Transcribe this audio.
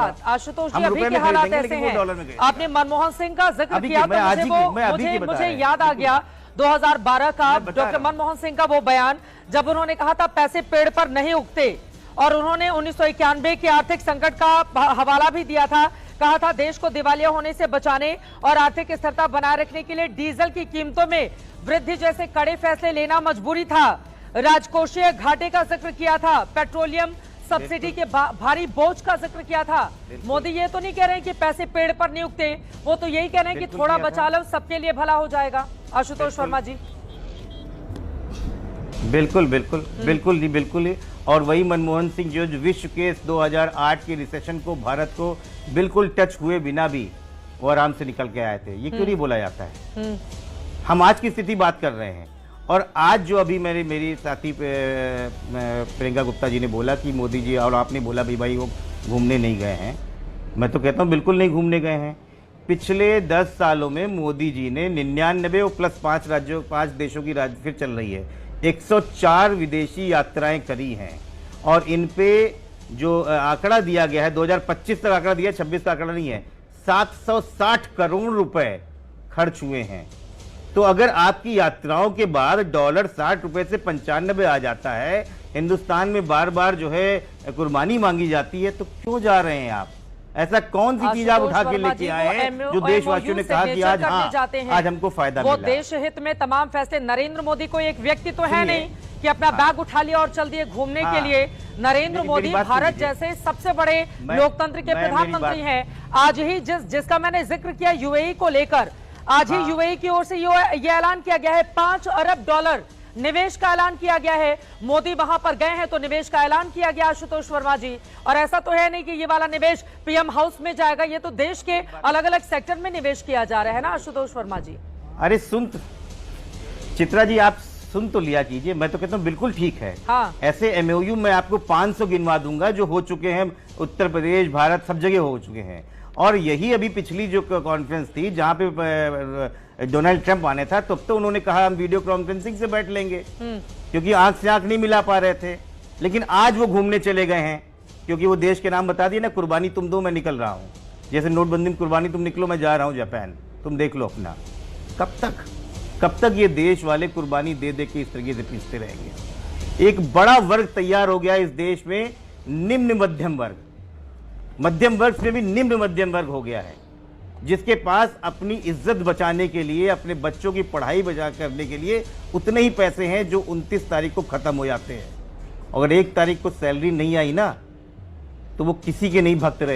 हालात आशुतोष जी, अभी के हालात ऐसे हैं। आपने मनमोहन सिंह का जिक्र किया तो मुझे याद आ गया 2012 का डॉक्टर मनमोहन सिंह का वो बयान, जब उन्होंने कहा था पैसे पेड़ पर नहीं उगते, और उन्होंने 1991 के आर्थिक संकट का हवाला भी दिया था। कहा था देश को दिवालिया होने से बचाने और आर्थिक स्थिरता बनाए रखने के लिए डीजल की कीमतों में वृद्धि जैसे कड़े फैसले लेना मजबूरी था। राजकोषीय घाटे का जिक्र किया था, पेट्रोलियम सब्सिडी के भारी बोझ का जिक्र किया था। मोदी ये तो नहीं कह रहे हैं कि पैसे पेड़ पर नहीं उगते, वो तो यही कह रहे हैं कि थोड़ा बचा लो, सबके लिए भला हो जाएगा। आशुतोष वर्मा जी। बिल्कुल बिल्कुल बिल्कुल जी, बिल्कुल ही। और वही मनमोहन सिंह जो विश्व के 2008 के रिसेशन को, भारत को बिल्कुल टच हुए बिना भी वो आराम से निकल के आए थे। ये क्यों नहीं बोला जाता है? हम आज की स्थिति बात कर रहे हैं। और आज जो अभी मेरी साथी प्रियंका गुप्ता जी ने बोला कि मोदी जी, और आपने बोला भाई वो घूमने नहीं गए हैं, मैं तो कहता हूँ बिल्कुल नहीं घूमने गए हैं। पिछले 10 सालों में मोदी जी ने 99 और प्लस 5 देशों की फिर चल रही है, 104 विदेशी यात्राएं करी हैं। और इन पे जो आंकड़ा दिया गया है, 2025 तक आंकड़ा दिया, 26 का आंकड़ा नहीं है, 760 करोड़ रुपए खर्च हुए हैं। तो अगर आपकी यात्राओं के बाद डॉलर 60 रुपए से 95 आ जाता है, हिंदुस्तान में बार बार जो है कुर्बानी मांगी जाती है, तो क्यों जा रहे हैं आप? ऐसा कौन सी चीज आप उठा के लेके आए हैं जो देशवासियों ने कहा कि आज हमको फायदा मिला? वो देश हित में तमाम फैसले, नरेंद्र मोदी को एक व्यक्ति तो है नहीं कि अपना बैग उठा लिया और चल दिए घूमने के लिए। नरेंद्र मोदी भारत जैसे सबसे बड़े लोकतंत्र के प्रधानमंत्री हैं। आज ही जिसका मैंने जिक्र किया यूएई को लेकर, आज ही यूएई की ओर से ये ऐलान किया गया है, 5 अरब डॉलर निवेश का ऐलान किया गया है। मोदी वहां पर गए हैं तो निवेश का ऐलान किया गया, आशुतोष वर्मा जी। और ऐसा तो है नहीं कि ये वाला निवेश पीएम हाउस में जाएगा, ये तो देश के अलग अलग सेक्टर में निवेश किया जा रहा है ना आशुतोष वर्मा जी। अरे सुन चित्रा जी, आप सुन तो लिया कीजिए। मैं तो कहता हूँ बिल्कुल ठीक है। हाँ। ऐसे एमओयू मैं आपको 500 गिनवा दूंगा जो हो चुके हैं, उत्तर प्रदेश, भारत, सब जगह हो चुके हैं। और यही अभी पिछली जो कॉन्फ्रेंस थी जहां पे डोनाल्ड ट्रंप आने था, तब तो उन्होंने कहा हम वीडियो कॉन्फ्रेंसिंग से बैठ लेंगे, क्योंकि आंख से आंख नहीं मिला पा रहे थे। लेकिन आज वो घूमने चले गए हैं, क्योंकि वो देश के नाम बता दिए ना, कुर्बानी तुम दो मैं निकल रहा हूं। जैसे नोटबंदी में कुर्बानी तुम निकलो, मैं जा रहा हूं जापान, तुम देख लो अपना। कब तक ये देश वाले कुर्बानी दे दे के इस तरीके से पीसते रहेंगे? एक बड़ा वर्ग तैयार हो गया इस देश में, निम्न मध्यम वर्ग। मध्यम वर्ग में भी निम्न मध्यम वर्ग हो गया है, जिसके पास अपनी इज्जत बचाने के लिए, अपने बच्चों की पढ़ाई बचा करने के लिए उतने ही पैसे हैं जो 29 तारीख को खत्म हो जाते हैं। अगर 1 तारीख को सैलरी नहीं आई ना, तो वो किसी के नहीं भक्त रहे।